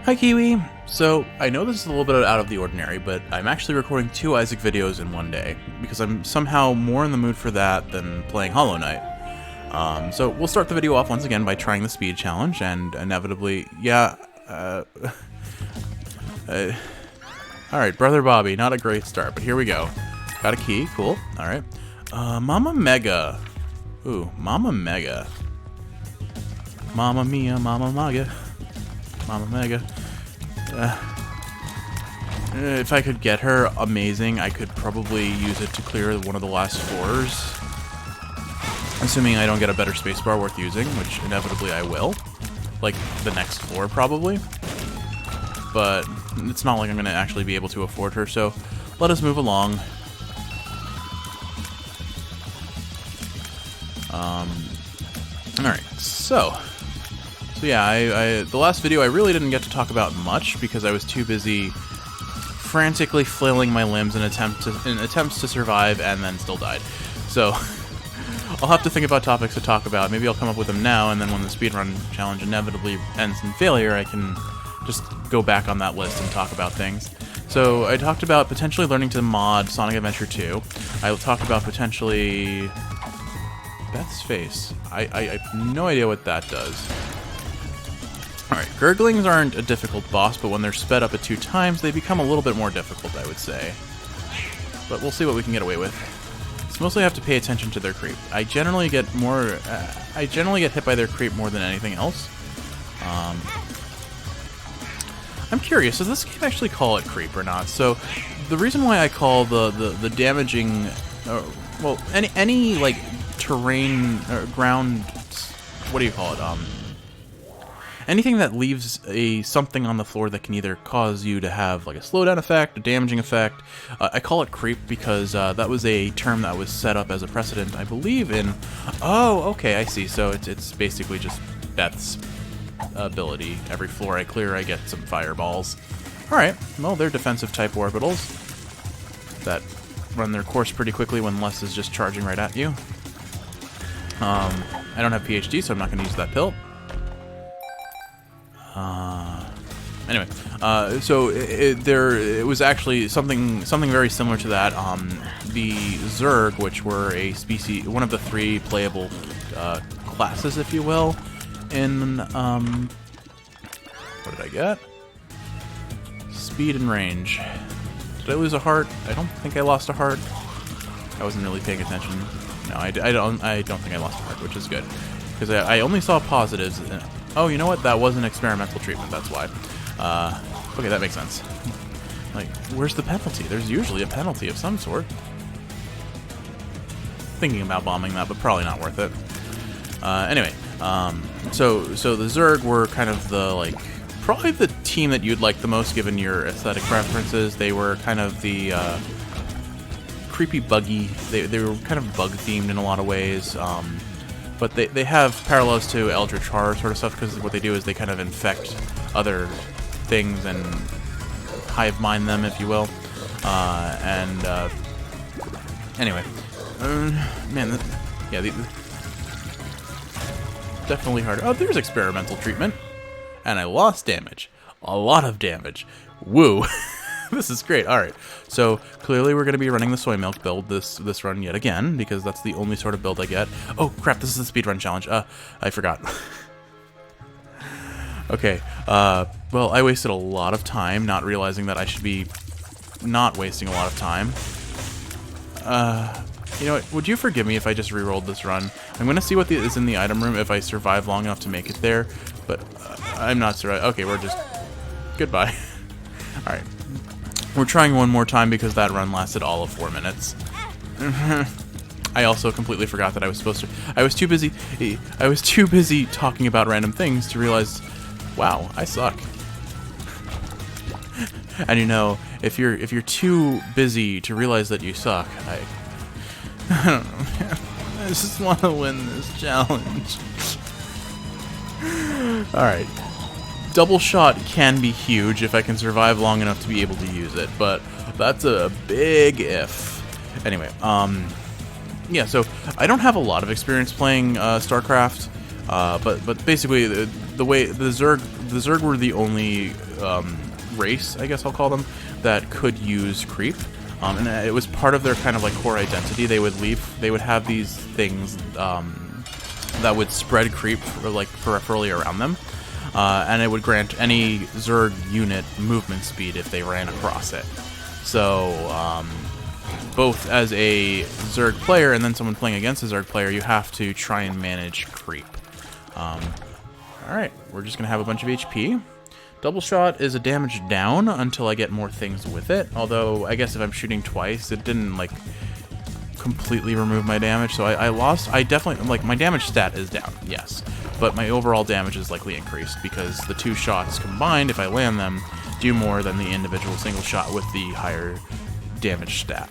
Hi Kiwi! So, I know this is a little bit out of the ordinary, but I'm actually recording 2 Isaac videos in one day, because I'm somehow more in the mood for that than playing Hollow Knight. So we'll start the video off once again by trying the speed challenge, and inevitably, alright, Brother Bobby, not a great start, but here we go. Got a key, cool, alright. Mama Mega. Ooh, Mama Mega. Mama Mia, Mama Mega. Mama Mega. If I could get her, amazing. I could probably use it to clear one of the last floors. Assuming I don't get a better spacebar worth using, which inevitably I will. Like, the next floor, probably. But it's not like I'm going to actually be able to afford her, so let us move along. Alright, so yeah, the last video I really didn't get to talk about much because I was too busy frantically flailing my limbs in attempts to survive, and then still died. So I'll have to think about topics to talk about. Maybe I'll come up with them now, and then when the speedrun challenge inevitably ends in failure, I can just go back on that list and talk about things. So I talked about potentially learning to mod Sonic Adventure 2. I talked about potentially Beth's face. I have no idea what that does. Alright, Gurglings aren't a difficult boss, but when they're sped up at 2 times, they become a little bit more difficult, I would say. But we'll see what we can get away with. It's mostly have to pay attention to their creep. I generally get hit by their creep more than anything else. I'm curious, does this game actually call it creep or not? So, the reason why I call the damaging, well, any like terrain or ground, what do you call it? Anything that leaves something on the floor that can either cause you to have like a slowdown effect, a damaging effect. I call it creep because that was a term that was set up as a precedent, I believe, in... Oh, okay, I see. So it's basically just Beth's ability. Every floor I clear, I get some fireballs. Alright, well, they're defensive type orbitals that run their course pretty quickly when Les is just charging right at you. I don't have PhD, so I'm not going to use that pill. Anyway, so it was actually something very similar to that. The Zerg, which were a species, one of the 3 playable classes, if you will, in what did I get? Speed and range. Did I lose a heart? I don't think I lost a heart. I wasn't really paying attention. No, I don't think I lost a heart, which is good because I only saw positives. Oh, you know what? That was an experimental treatment, that's why. Okay, that makes sense. Like, where's the penalty? There's usually a penalty of some sort. Thinking about bombing that, but probably not worth it. Anyway, so the Zerg were kind of the, like, probably the team that you'd like the most given your aesthetic preferences. They were kind of the, creepy buggy. They were kind of bug-themed in a lot of ways, but they have parallels to Eldritch Horror sort of stuff, because what they do is they kind of infect other things and hive mind them, if you will. Anyway, man, definitely hard. Oh, there's experimental treatment, and I lost damage, a lot of damage. Woo! This is great. All right, so clearly we're going to be running the soy milk build this run yet again, because that's the only sort of build I get. Oh crap! This is the speedrun challenge. I forgot. Okay. Well, I wasted a lot of time not realizing that I should be not wasting a lot of time. You know what? Would you forgive me if I just re-rolled this run? I'm going to see what is in the item room if I survive long enough to make it there, but I'm not sure. Okay, we're just... Goodbye. Alright. We're trying one more time because that run lasted all of 4 minutes. I also completely forgot that I was supposed to... I was too busy talking about random things to realize... Wow, I suck. And you know, if you're too busy to realize that you suck, I don't know. I just want to win this challenge. Alright. Double shot can be huge if I can survive long enough to be able to use it, but that's a big if. Anyway, yeah, so I don't have a lot of experience playing StarCraft, but basically the way the Zerg the Zerg were the only race, I guess I'll call them, that could use creep. And it was part of their kind of like core identity. They would have these things that would spread creep peripherally around them, and it would grant any Zerg unit movement speed if they ran across it. So both as a Zerg player and then someone playing against a Zerg player, you have to try and manage creep. Alright, we're just going to have a bunch of HP. Double shot is a damage down until I get more things with it, although I guess if I'm shooting twice, it didn't, like, completely remove my damage, so I definitely, like, my damage stat is down, yes, but my overall damage is likely increased, because the 2 shots combined, if I land them, do more than the individual single shot with the higher damage stat.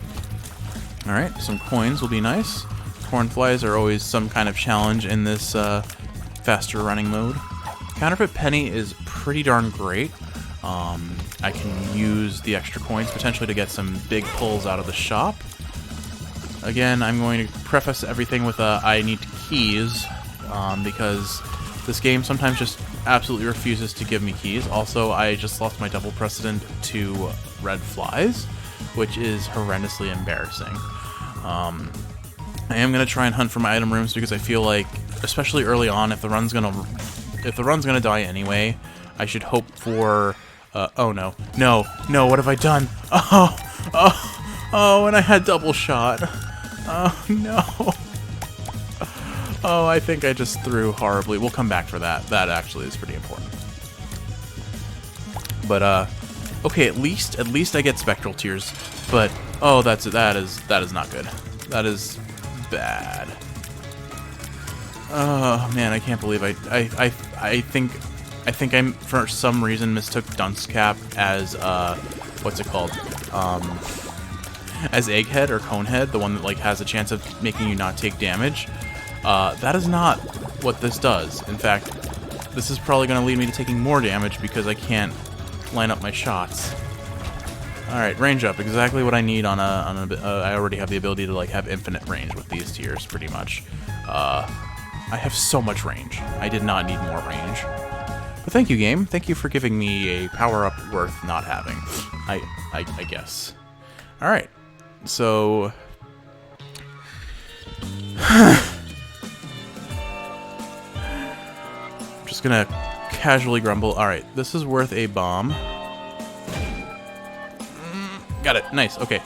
Alright, some coins will be nice. Cornflies are always some kind of challenge in this faster running mode. Counterfeit Penny is pretty darn great. I can use the extra coins potentially to get some big pulls out of the shop. Again, I'm going to preface everything with I need keys, because this game sometimes just absolutely refuses to give me keys. Also, I just lost my double precedent to red flies, which is horrendously embarrassing. I am going to try and hunt for my item rooms because I feel like, especially early on, if the run's gonna die anyway, I should hope for, oh no, what have I done? Oh, and I had double shot. Oh, no. Oh, I think I just threw horribly. We'll come back for that. That actually is pretty important. But, okay, at least I get Spectral Tears, but, oh, that is not good. That is bad. Oh man, I can't believe I think I for some reason mistook Dunce Cap as what's it called? As Egghead or Conehead, the one that like has a chance of making you not take damage. That is not what this does. In fact, this is probably going to lead me to taking more damage because I can't line up my shots. Alright, range up. Exactly what I need on I already have the ability to like have infinite range with these tiers, pretty much. I have so much range. I did not need more range. But thank you, game. Thank you for giving me a power-up worth not having. I guess. Alright. So... I'm just gonna casually grumble. Alright, this is worth a bomb. Got it. Nice. Okay.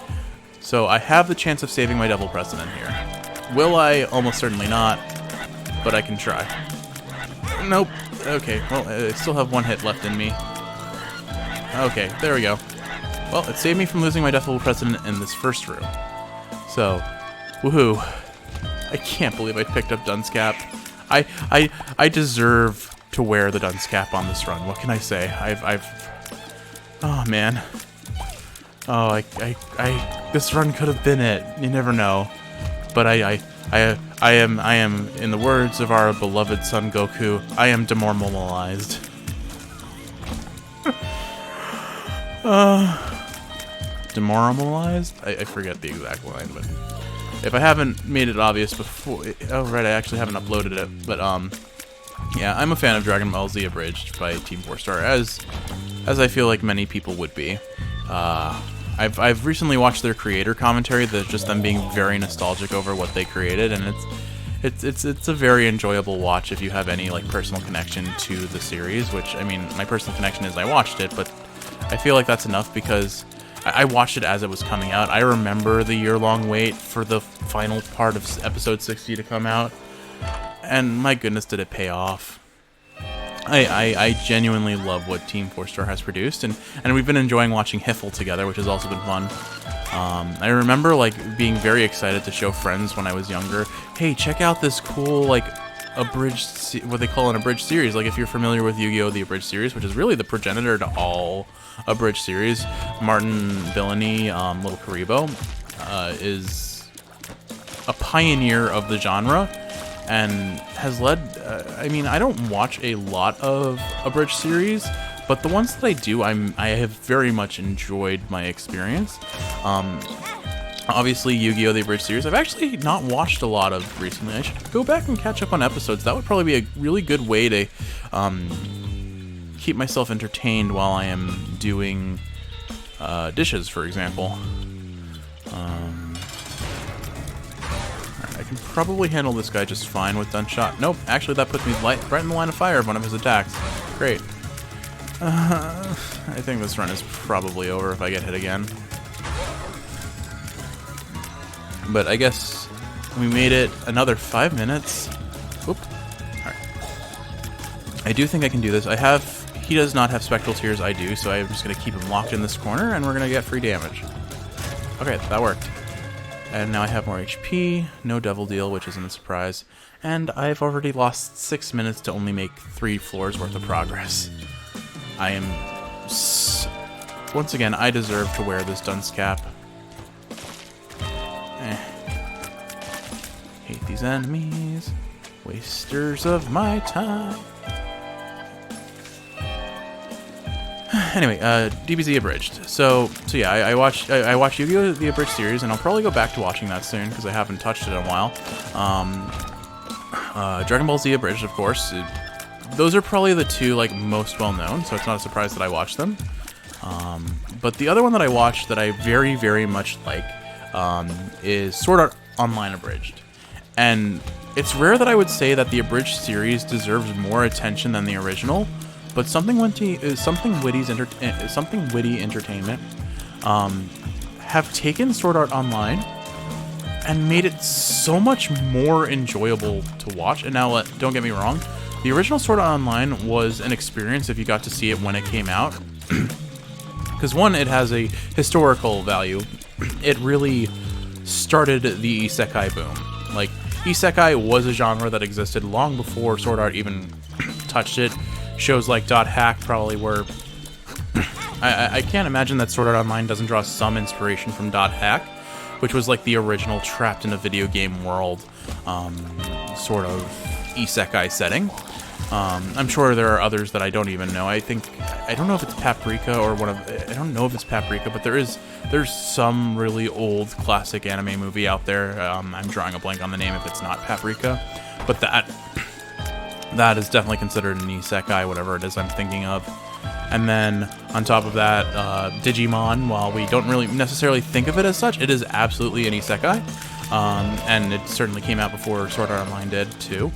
So I have the chance of saving my double precedent here. Will I? Almost certainly not. But I can try. Nope. Okay. Well, I still have 1 hit left in me. Okay. There we go. Well, it saved me from losing my double precedent in this first room. So, woohoo. I can't believe I picked up Dunce Cap. I deserve to wear the Dunce Cap on this run. What can I say? Oh man. Oh, this run could have been it. You never know. But I am, in the words of our beloved son Goku, I am demoralized. Demoralized? I forget the exact line, but if I haven't made it obvious before, oh right, I actually haven't uploaded it. But yeah, I'm a fan of Dragon Ball Z Abridged by Team 4 Star, as I feel like many people would be. I've recently watched their creator commentary, that's just them being very nostalgic over what they created, and it's a very enjoyable watch if you have any like personal connection to the series. Which, I mean, my personal connection is I watched it, but I feel like that's enough because I watched it as it was coming out. I remember the year-long wait for the final part of episode 60 to come out, and my goodness, did it pay off. I genuinely love what Team 4 Star has produced, and we've been enjoying watching Hiffle together, which has also been fun. I remember like being very excited to show friends when I was younger, hey, check out this cool like abridged, what they call an abridged series. Like if you're familiar with Yu-Gi-Oh! The abridged series, which is really the progenitor to all abridged series, Martin Billany, Little Karibo, is a pioneer of the genre. And has led, I mean, I don't watch a lot of abridged series, but the ones that I do, I have very much enjoyed my experience. Obviously, Yu-Gi-Oh! The abridged series, I've actually not watched a lot of recently. I should go back and catch up on episodes. That would probably be a really good way to keep myself entertained while I am doing dishes, for example. Alright, I can probably handle this guy just fine with Dunce shot. Nope, actually that puts me right in the line of fire of one of his attacks. Great. I think this run is probably over if I get hit again. But I guess we made it another 5 minutes. Oop. Alright. I do think I can do this. He does not have Spectral Tears, I do, so I'm just going to keep him locked in this corner, and we're going to get free damage. Okay, that worked. And now I have more HP, no Devil Deal, which isn't a surprise, and I've already lost 6 minutes to only make 3 floors worth of progress. I am... Once again, I deserve to wear this Dunce cap. Hate these enemies. Wasters of my time. Anyway, DBZ Abridged. So yeah, I watched Yu-Gi-Oh! The Abridged series, and I'll probably go back to watching that soon, because I haven't touched it in a while. Dragon Ball Z Abridged, of course. Those are probably the two, like, most well-known, so it's not a surprise that I watched them. But the other one that I watched that I very, very much like is Sword Art Online Abridged. And it's rare that I would say that the Abridged series deserves more attention than the original, but Something Witty Entertainment have taken Sword Art Online and made it so much more enjoyable to watch. And now, don't get me wrong, the original Sword Art Online was an experience if you got to see it when it came out. Because one, it has a historical value. It really started the isekai boom. Like, isekai was a genre that existed long before Sword Art even touched it. Shows like .hack probably were... I can't imagine that Sword Art Online doesn't draw some inspiration from .hack, which was like the original trapped in a video game world sort of isekai setting. I'm sure there are others that I don't even know. I don't know if it's Paprika or I don't know if it's Paprika, but there's some really old classic anime movie out there. I'm drawing a blank on the name if it's not Paprika, but that is definitely considered an isekai, whatever it is I'm thinking of. And then on top of that, Digimon, while we don't really necessarily think of it as such, it is absolutely an isekai. And it certainly came out before Sword Art Online did too.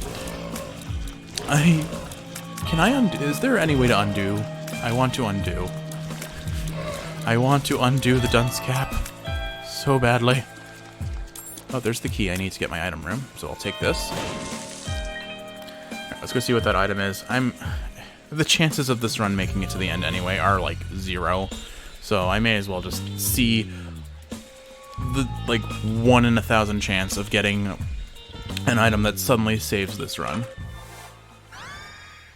Can I undo? Is there any way to undo? I want to undo. I want to undo the Dunce cap so badly. Oh, there's the key. I need to get my item room, so I'll take this. Alright, let's go see what that item is. The chances of this run making it to the end anyway are like 0, so I may as well just see the like 1 in 1,000 chance of getting an item that suddenly saves this run.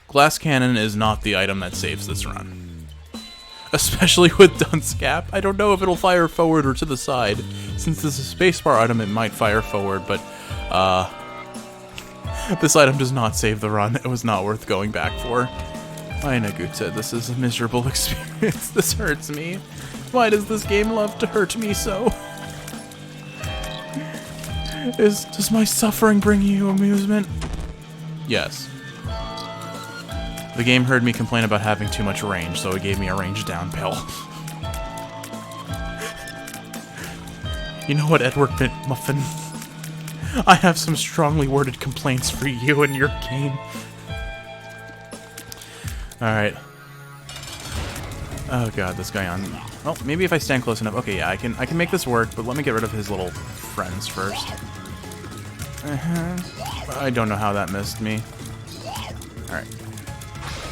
Glass Cannon is not the item that saves this run. Especially with Dunce Cap. I don't know if it'll fire forward or to the side. Since this is a spacebar item, it might fire forward, but this item does not save the run. It was not worth going back for. Meine Güte, this is a miserable experience. This hurts me. Why does this game love to hurt me so? Does my suffering bring you amusement? Yes. The game heard me complain about having too much range, so it gave me a range down pill. You know what, Edward McMuffin? I have some strongly worded complaints for you and your game. Alright. Oh god, this guy on... Well, maybe if I stand close enough... Okay, yeah, I can make this work, but let me get rid of his little friends first. I don't know how that missed me. Alright.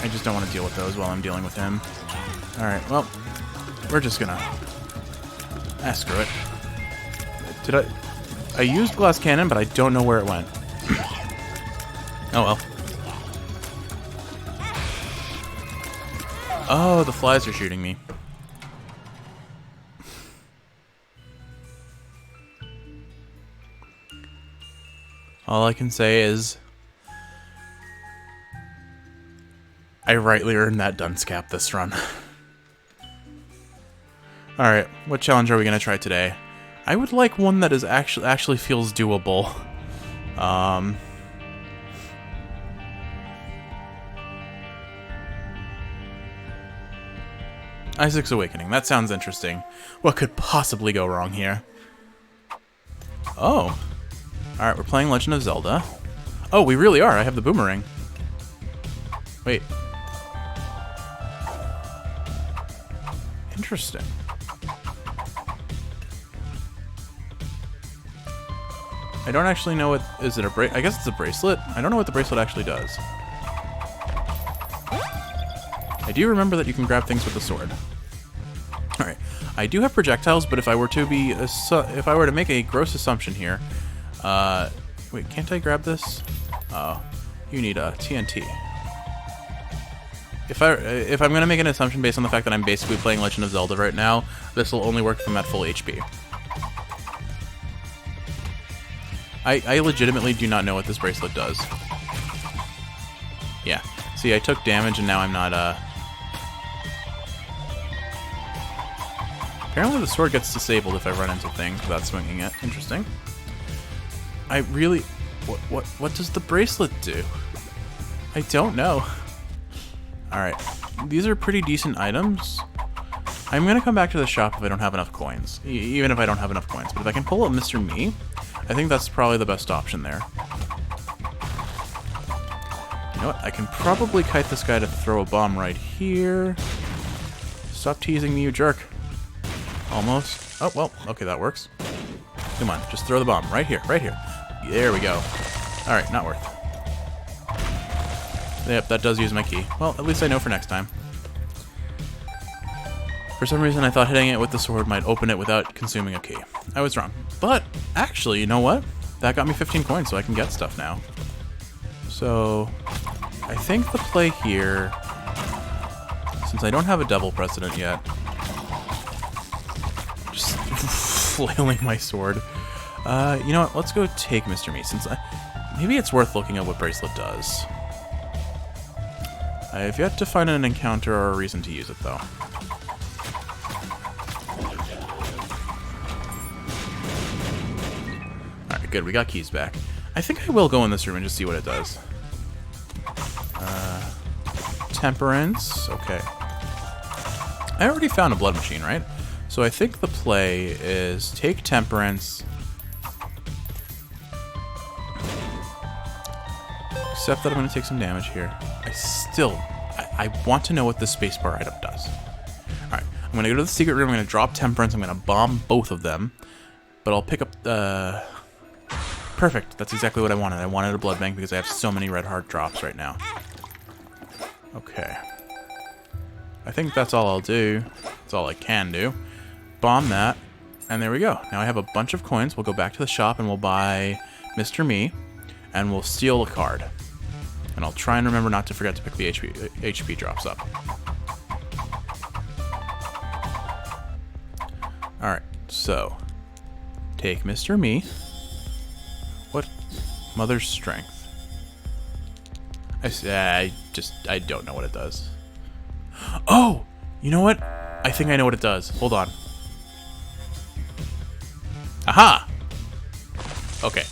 I just don't want to deal with those while I'm dealing with him. Alright, well, we're just gonna... screw it. I used Glass Cannon, but I don't know where it went. Oh well. Oh, the flies are shooting me. All I can say is... I rightly earned that Dunce cap this run. Alright, what challenge are we going to try today? I would like one that is actually feels doable. Isaac's Awakening. That sounds interesting. What could possibly go wrong here? Oh. Alright, we're playing Legend of Zelda. Oh, we really are. I have the boomerang. Wait. Interesting. I don't actually know what... Is it a I guess it's a bracelet? I don't know what the bracelet actually does. I do remember that you can grab things with the sword. Alright. I do have projectiles, but if I were to be... if I were to make a gross assumption here... wait, can't I grab this? Oh. You need a TNT. If I'm going to make an assumption based on the fact that I'm basically playing Legend of Zelda right now, this will only work if I'm at full HP. I legitimately do not know what this bracelet does. Yeah. See, I took damage and now I'm not, Apparently the sword gets disabled if I run into things without swinging it. Interesting. I really... What does the bracelet do? I don't know. Alright. These are pretty decent items. I'm gonna come back to the shop if I don't have enough coins. Even if I don't have enough coins. But if I can pull up Mr. Me, I think that's probably the best option there. You know what? I can probably kite this guy to throw a bomb right here. Stop teasing me, you jerk. Almost. Oh, well, okay, that works. Come on, just throw the bomb. Right here, right here. There we go. Alright, not worth. Yep, that does use my key. Well, at least I know for next time. For some reason, I thought hitting it with the sword might open it without consuming a key. I was wrong. But, actually, you know what? That got me 15 coins, so I can get stuff now. So, I think the play here, since I don't have a double precedent yet, just flailing my sword. You know what? Let's go take Mr. Me, since maybe it's worth looking at what Bracelet does. I have yet to find an encounter or a reason to use it, though. Alright, good. We got keys back. I think I will go in this room and just see what it does. Temperance. Okay. I already found a blood machine, right? So I think the play is take Temperance... Except that I'm going to take some damage here. I want to know what the spacebar item does. Alright, I'm going to go to the secret room, I'm going to drop Temperance, I'm going to bomb both of them. But I'll pick up the... Perfect, that's exactly what I wanted. I wanted a blood bank because I have so many red heart drops right now. Okay. I think that's all I'll do. That's all I can do. Bomb that, and there we go. Now I have a bunch of coins. We'll go back to the shop and we'll buy Mr. Me, and we'll steal a card. And I'll try and remember not to forget to pick the HP drops up. Alright, so take Mr. Me. What? Mother's Strength. I don't know what it does. Oh! You know what? I think I know what it does. Hold on. Aha! Okay.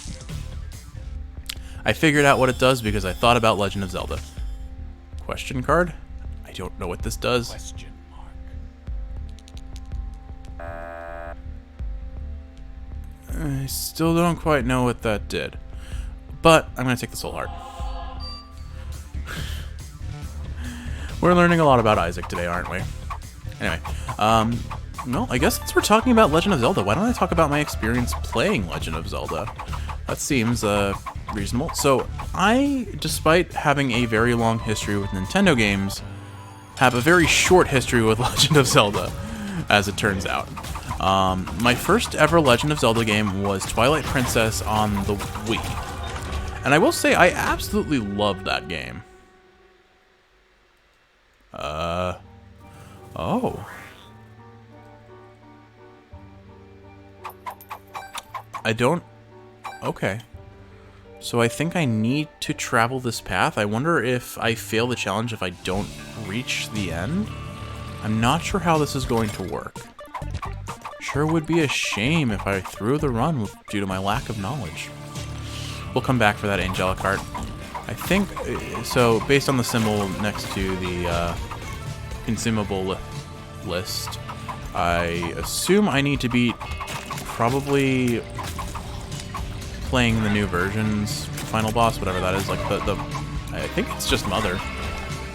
I figured out what it does because I thought about Legend of Zelda. Question card? I don't know what this does. Question mark. I still don't quite know what that did. But I'm going to take the soul heart. We're learning a lot about Isaac today, aren't we? Anyway, no, I guess since we're talking about Legend of Zelda, why don't I talk about my experience playing Legend of Zelda? That seems, reasonable. So, I, despite having a very long history with Nintendo games, have a very short history with Legend of Zelda, as it turns out. My first ever Legend of Zelda game was Twilight Princess on the Wii. And I will say, I absolutely loved that game. Oh. I don't... Okay. So I think I need to travel this path. I wonder if I fail the challenge if I don't reach the end? I'm not sure how this is going to work. Sure would be a shame if I threw the run due to my lack of knowledge. We'll come back for that angelic heart. I think... So, based on the symbol next to the consumable list. I assume I need to beat probably playing the new version's final boss, whatever that is. Like the I think it's just Mother,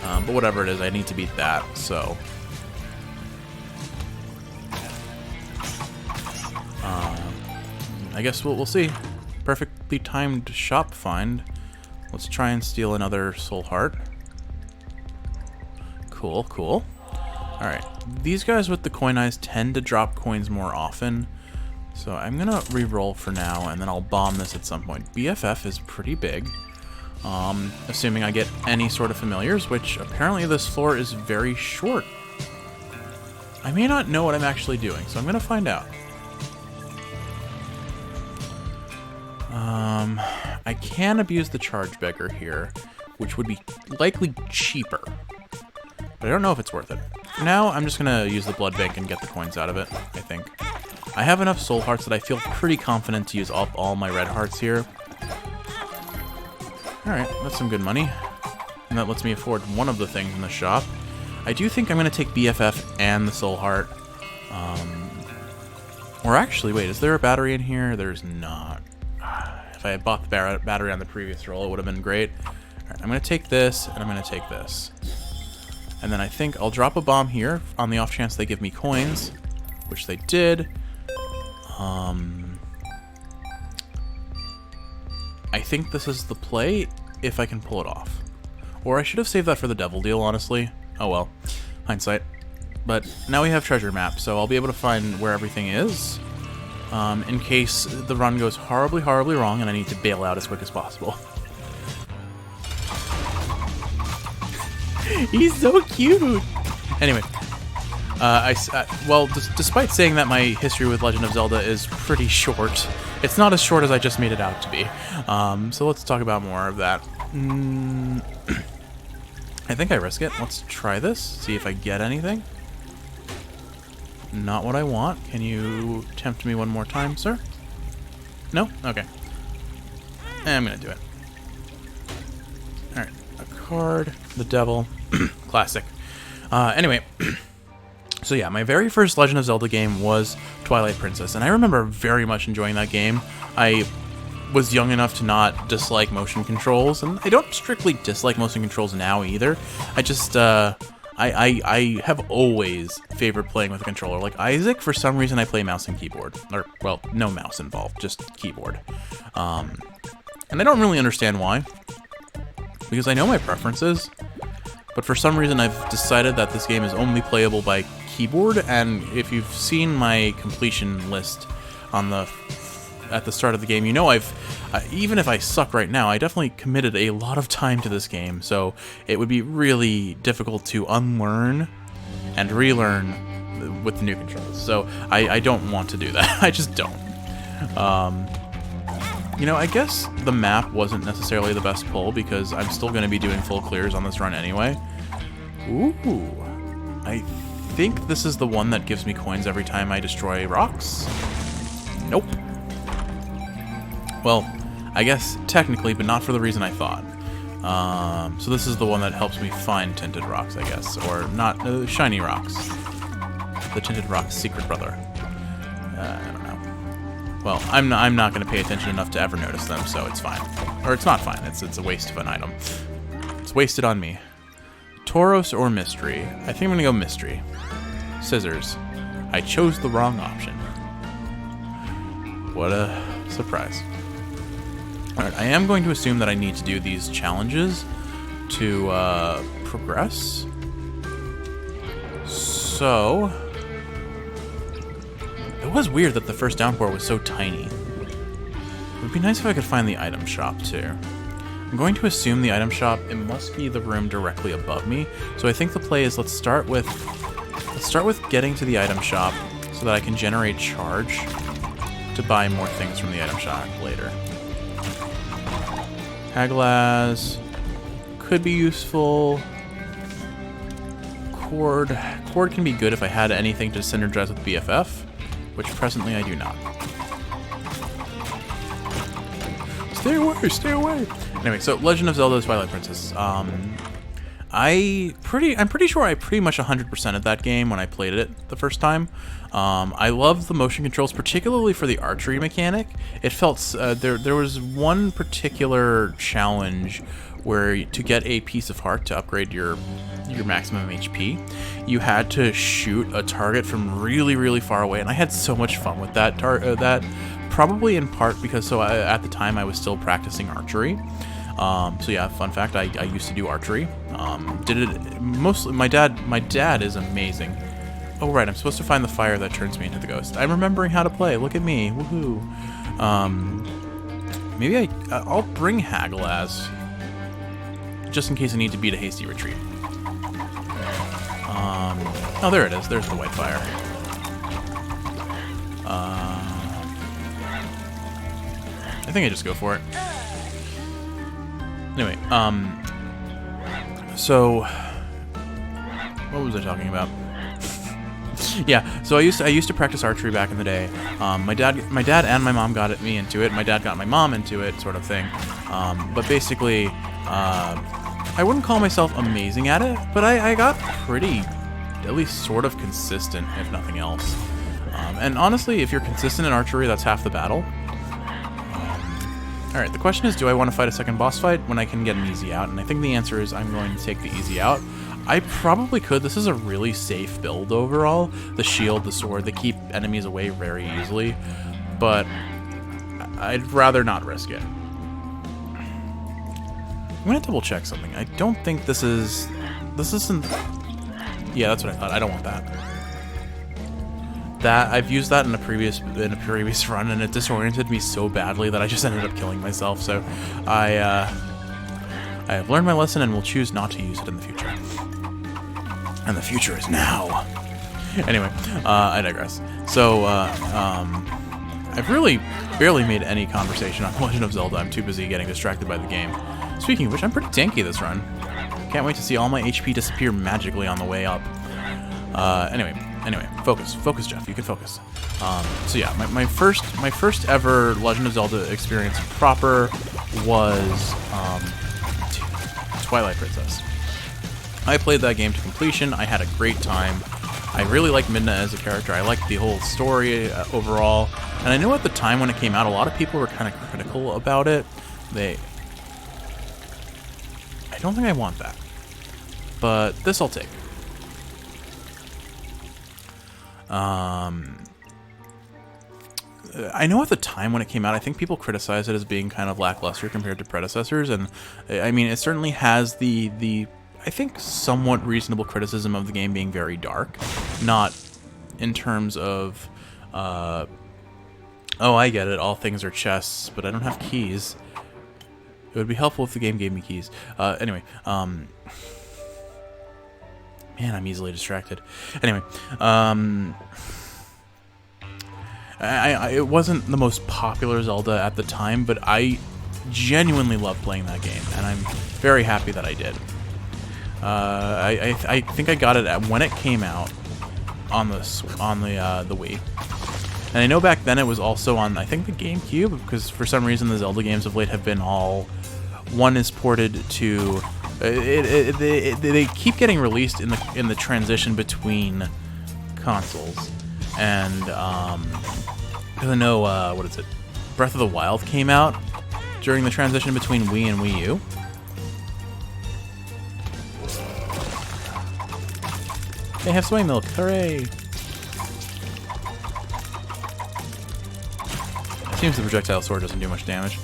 but whatever it is, I need to beat that. So. I guess we'll see. Perfectly timed shop find. Let's try and steal another soul heart. Cool, cool. Alright, these guys with the coin eyes tend to drop coins more often. So I'm gonna re-roll for now, and then I'll bomb this at some point. BFF is pretty big. Assuming I get any sort of familiars, which apparently this floor is very short. I may not know what I'm actually doing, so I'm gonna find out. I can abuse the charge beggar here, which would be likely cheaper. But I don't know if it's worth it. For now, I'm just gonna use the blood bank and get the coins out of it, I think. I have enough soul hearts that I feel pretty confident to use up all my red hearts here. Alright, that's some good money. And that lets me afford one of the things in the shop. I do think I'm gonna take BFF and the soul heart. Or actually, wait, is there a battery in here? There's not. If I had bought the battery on the previous roll, it would have been great. Alright, I'm going to take this, and I'm going to take this. And then I think I'll drop a bomb here on the off chance they give me coins, which they did. I think this is the play, if I can pull it off. Or I should have saved that for the devil deal, honestly. Oh well, hindsight. But now we have treasure map, so I'll be able to find where everything is. In case the run goes horribly, horribly wrong and I need to bail out as quick as possible. He's so cute! Anyway, well, despite saying that my history with Legend of Zelda is pretty short, it's not as short as I just made it out to be. So let's talk about more of that. I think I risk it. Let's try this, see if I get anything. Not what I want. Can you tempt me one more time, sir? No? Okay. I'm gonna do it. Alright. A card. The devil. Classic. Anyway. So yeah, my very first Legend of Zelda game was Twilight Princess, and I remember very much enjoying that game. I was young enough to not dislike motion controls, and I don't strictly dislike motion controls now either. I just, I have always favored playing with a controller. Like Isaac, for some reason I play mouse and keyboard. Or, well, no mouse involved, just keyboard. And I don't really understand why. Because I know my preferences. But for some reason I've decided that this game is only playable by keyboard. And if you've seen my completion list on at the start of the game, you know even if I suck right now, I definitely committed a lot of time to this game, so it would be really difficult to unlearn and relearn with the new controls. So I don't want to do that. I just don't. You know, I guess the map wasn't necessarily the best pull because I'm still going to be doing full clears on this run anyway. Ooh. I think this is the one that gives me coins every time I destroy rocks. Nope. Well, I guess technically, but not for the reason I thought. So this is the one that helps me find tinted rocks, I guess. Or not, shiny rocks. The tinted rocks secret brother. I don't know. Well, I'm not going to pay attention enough to ever notice them, so it's fine. Or it's not fine, it's a waste of an item. It's wasted on me. Tauros or mystery? I think I'm going to go mystery. Scissors. I chose the wrong option. What a surprise. Alright, I am going to assume that I need to do these challenges to progress. So, it was weird that the first downpour was so tiny. It would be nice if I could find the item shop too. I'm going to assume the item shop, it must be the room directly above me. So I think the play is let's start with getting to the item shop so that I can generate charge to buy more things from the item shop later. Haglaz could be useful. Cord can be good if I had anything to synergize with BFF, which presently I do not. Stay away, stay away! Anyway, so Legend of Zelda Twilight Princess. I'm pretty sure I pretty much 100%ed that game when I played it the first time. I loved the motion controls, particularly for the archery mechanic. It felt there was one particular challenge where to get a piece of heart to upgrade your maximum HP, you had to shoot a target from really, really far away, and I had so much fun with that. Probably in part because at the time I was still practicing archery. So yeah, fun fact, I used to do archery. Did it mostly. My dad is amazing. Oh right, I'm supposed to find the fire that turns me into the ghost. I'm remembering how to play. Look at me, woohoo! Maybe I'll bring Hagelaz just in case I need to beat a hasty retreat. Oh, there it is. There's the white fire. I think I just go for it. Anyway, so what was I talking about? Yeah, so I used to practice archery back in the day. My dad and my mom got me into it. My dad got my mom into it, sort of thing. But basically, I wouldn't call myself amazing at it, but I got pretty, at least sort of consistent, if nothing else. And honestly, if you're consistent in archery, that's half the battle. Alright, the question is, do I want to fight a second boss fight when I can get an easy out? And I think the answer is I'm going to take the easy out. I probably could. This is a really safe build overall. The shield, the sword, they keep enemies away very easily. But I'd rather not risk it. I'm going to double check something. I don't think this isn't... Yeah, that's what I thought. I don't want that. I've used that in a previous run, and it disoriented me so badly that I just ended up killing myself. So I have learned my lesson and will choose not to use it in the future. And the future is now. Anyway, I digress. So I've really barely made any conversation on Legend of Zelda. I'm too busy getting distracted by the game. Speaking of which, I'm pretty tanky this run. Can't wait to see all my HP disappear magically on the way up. Anyway, focus, Jeff. You can focus. So yeah, my first ever Legend of Zelda experience proper was Twilight Princess. I played that game to completion. I had a great time. I really liked Midna as a character. I liked the whole story overall. And I know at the time when it came out, a lot of people were kind of critical about it. I don't think I want that. But this I'll take. I know at the time when it came out, I think people criticized it as being kind of lackluster compared to predecessors, and I mean, it certainly has the I think somewhat reasonable criticism of the game being very dark, not in terms of oh, I get it, all things are chests, but I don't have keys. It would be helpful if the game gave me keys. Anyway, man, I'm easily distracted. Anyway, it wasn't the most popular Zelda at the time, but I genuinely loved playing that game, and I'm very happy that I did. I think I got it when it came out on the Wii, and I know back then it was also on, I think, the GameCube, because for some reason the Zelda games of late have been all, one is ported to. They keep getting released in the transition between consoles, and because I know what is it, Breath of the Wild came out during the transition between Wii and Wii U. They have soy milk, hooray! It seems the projectile sword doesn't do much damage.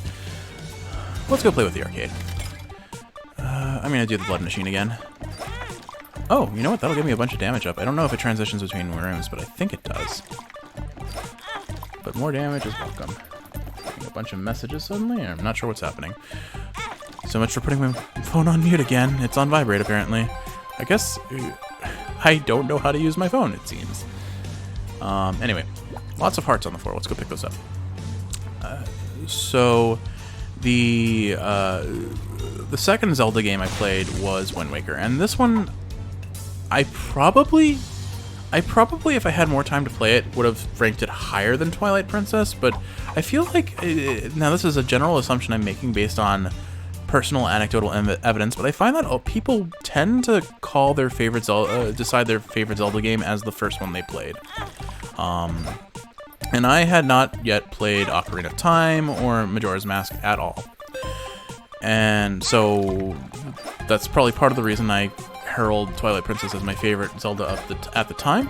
Let's go play with the arcade. I'm gonna do the blood machine again. Oh, you know what? That'll give me a bunch of damage up. I don't know if it transitions between rooms, but I think it does. But more damage is welcome. Getting a bunch of messages suddenly? I'm not sure what's happening. So much for putting my phone on mute again. It's on vibrate, apparently. I guess I don't know how to use my phone, it seems. Anyway, lots of hearts on the floor. Let's go pick those up. So the second Zelda game I played was Wind Waker, and this one, I probably, if I had more time to play it, would have ranked it higher than Twilight Princess, but I feel like, now this is a general assumption I'm making based on personal anecdotal evidence, but I find that people tend to call their favorite Zelda, decide their favorite Zelda game as the first one they played. And I had not yet played Ocarina of Time or Majora's Mask at all. And so that's probably part of the reason I herald Twilight Princess as my favorite Zelda at the time.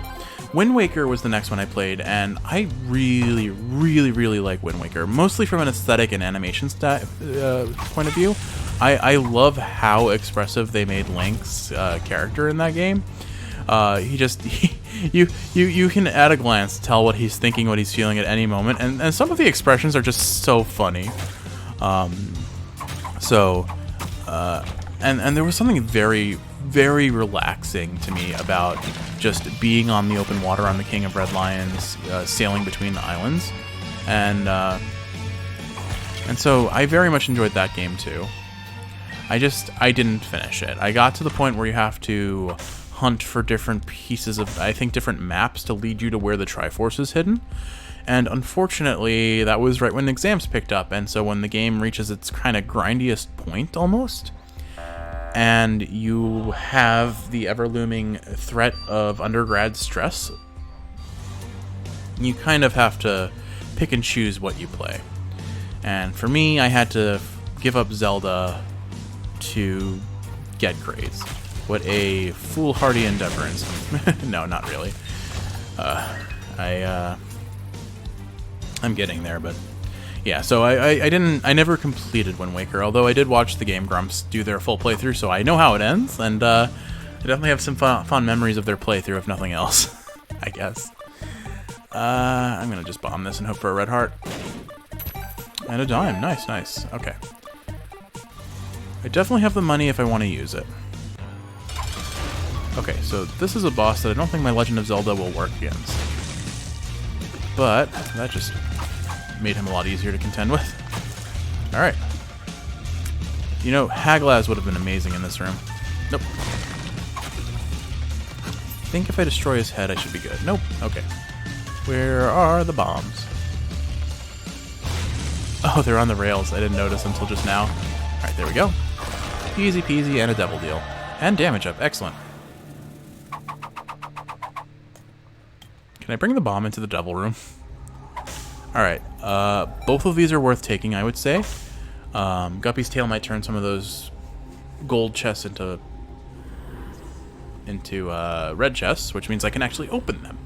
Wind Waker was the next one I played, and I really, really, really like Wind Waker, mostly from an aesthetic and animation point of view. I love how expressive they made Link's character in that game. You can at a glance tell what he's thinking, what he's feeling at any moment, and some of the expressions are just so funny. And there was something very, very relaxing to me about just being on the open water on the King of Red Lions, sailing between the islands, and so I very much enjoyed that game too. I didn't finish it. I got to the point where you have to hunt for different pieces of, I think, different maps to lead you to where the Triforce is hidden. And unfortunately, that was right when exams picked up, and so when the game reaches its kind of grindiest point, almost, and you have the ever-looming threat of undergrad stress, you kind of have to pick and choose what you play. And for me, I had to give up Zelda to get grades. What a foolhardy endeavor. No, not really. I'm getting there, but yeah, so I never completed Wind Waker, although I did watch the Game Grumps do their full playthrough, so I know how it ends, and I definitely have some fond memories of their playthrough, if nothing else, I guess. I'm gonna just bomb this and hope for a red heart. And a dime. Nice, nice. Okay. I definitely have the money if I want to use it. Okay, so this is a boss that I don't think my Legend of Zelda will work against. But that just made him a lot easier to contend with. Alright. You know, Haglaz would have been amazing in this room. Nope. I think if I destroy his head, I should be good. Nope. Okay. Where are the bombs? Oh, they're on the rails. I didn't notice until just now. Alright, there we go. Easy peasy and a devil deal. And damage up. Excellent. Can I bring the bomb into the devil room? Alright, both of these are worth taking, I would say. Guppy's tail might turn some of those gold chests into red chests, which means I can actually open them.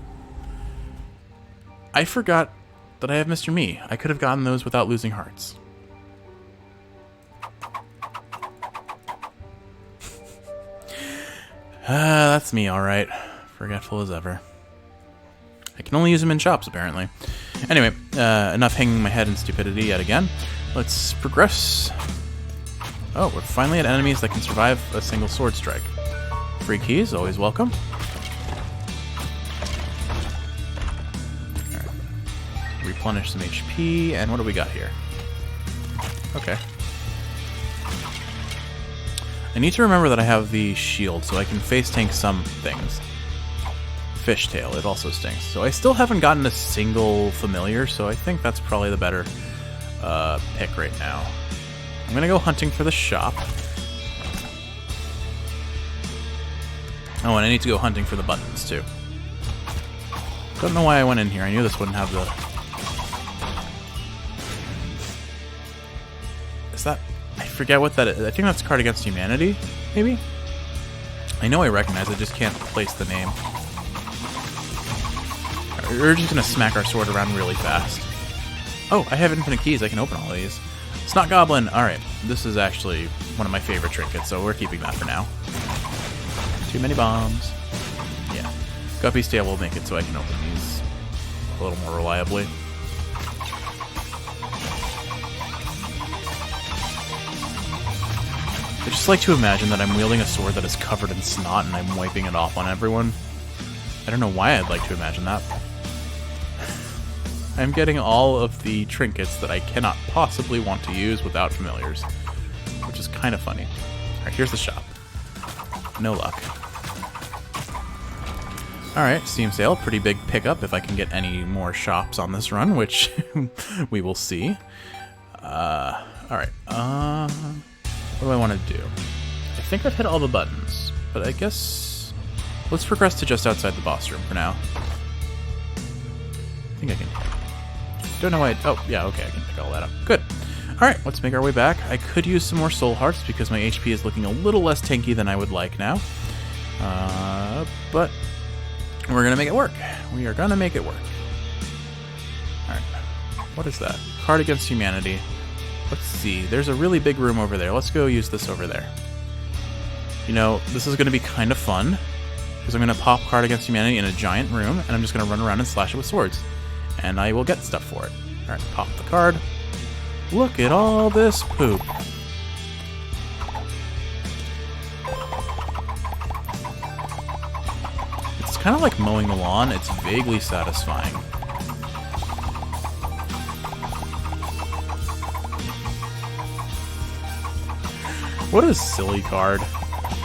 I forgot that I have Mr. Me. I could have gotten those without losing hearts. That's me, alright. Forgetful as ever. I can only use them in shops, apparently. Anyway, enough hanging my head in stupidity yet again. Let's progress. Oh, we're finally at enemies that can survive a single sword strike. Free keys, always welcome. Alright. Replenish some HP, and what do we got here? Okay. I need to remember that I have the shield, so I can face tank some things. Fishtail, it also stinks. So I still haven't gotten a single familiar, so I think that's probably the better pick right now. I'm gonna go hunting for the shop. Oh, and I need to go hunting for the buttons, too. Don't know why I went in here. I knew this wouldn't have the... Is that... I forget what that is. I think that's Card Against Humanity, maybe? I know I recognize it, I just can't place the name. We're just gonna smack our sword around really fast. Oh, I have infinite keys. I can open all of these. Snot Goblin. Alright, this is actually one of my favorite trinkets, so we're keeping that for now. Too many bombs. Yeah. Guppy's tail will make it so I can open these a little more reliably. I just like to imagine that I'm wielding a sword that is covered in snot and I'm wiping it off on everyone. I don't know why I'd like to imagine that. I'm getting all of the trinkets that I cannot possibly want to use without familiars, which is kind of funny. Alright, here's the shop. No luck. Alright, Steam sale. Pretty big pickup if I can get any more shops on this run, which we will see. Alright. What do I want to do? I think I've hit all the buttons, but I guess let's progress to just outside the boss room for now. I think I can. Don't know why. Oh, yeah, okay, I can pick all that up. Good. Alright, let's make our way back. I could use some more soul hearts because my HP is looking a little less tanky than I would like now. But we're going to make it work. We are going to make it work. Alright. What is that? Card Against Humanity. Let's see. There's a really big room over there. Let's go use this over there. You know, this is going to be kind of fun because I'm going to pop Card Against Humanity in a giant room and I'm just going to run around and slash it with swords. And I will get stuff for it. Alright, pop the card. Look at all this poop. It's kind of like mowing the lawn. It's vaguely satisfying. What a silly card.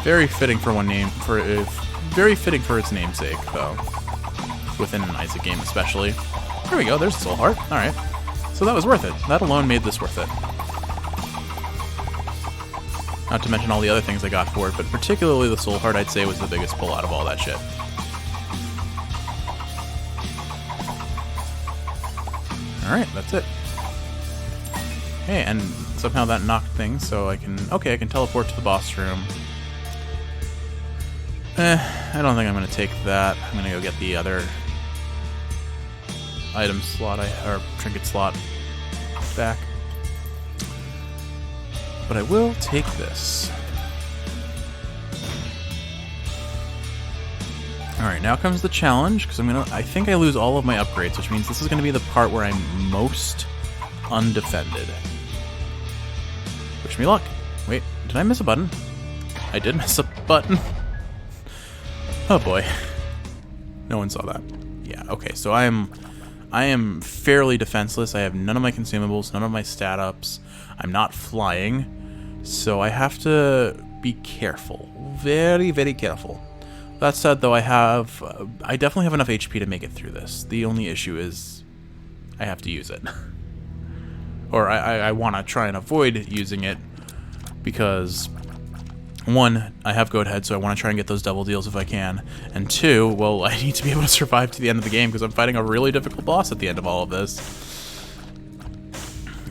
Very fitting for very fitting for its namesake, though. Within an Isaac game, especially. There we go. There's a soul heart. All right. So that was worth it. That alone made this worth it. Not to mention all the other things I got for it, but particularly the soul heart, I'd say, was the biggest pull out of all that shit. Alright, that's it. Hey, and somehow that knocked things, so I can... Okay, I can teleport to the boss room. I don't think I'm going to take that. I'm going to go get the other item slot, or trinket slot back. But I will take this. Alright, now comes the challenge, because I think I lose all of my upgrades, which means this is going to be the part where I'm most undefended. Wish me luck. Wait, did I miss a button? I did miss a button. Oh boy. No one saw that. Yeah, okay, so I am fairly defenseless. I have none of my consumables, none of my stat ups. I'm not flying, so I have to be careful. Very, very careful. That said, though, I definitely have enough HP to make it through this. The only issue is I have to use it. Or I want to try and avoid using it because, one, I have goat head, so I want to try and get those double deals if I can. And two, well, I need to be able to survive to the end of the game because I'm fighting a really difficult boss at the end of all of this.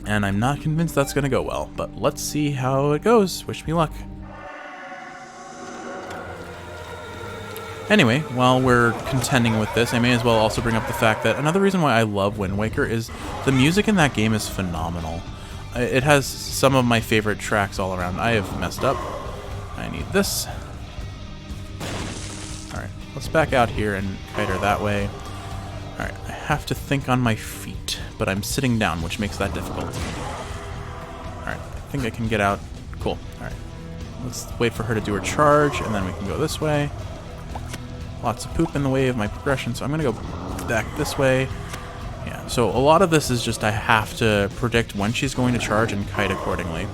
And I'm not convinced that's going to go well, but let's see how it goes. Wish me luck. Anyway, while we're contending with this, I may as well also bring up the fact that another reason why I love Wind Waker is the music in that game is phenomenal. It has some of my favorite tracks all around. I have messed up. I need this. Alright, let's back out here and kite her that way. Alright, I have to think on my feet, but I'm sitting down, which makes that difficult. Alright, I think I can get out. Cool. Alright, let's wait for her to do her charge, and then we can go this way. Lots of poop in the way of my progression, so I'm going to go back this way. Yeah, so a lot of this is just I have to predict when she's going to charge and kite accordingly.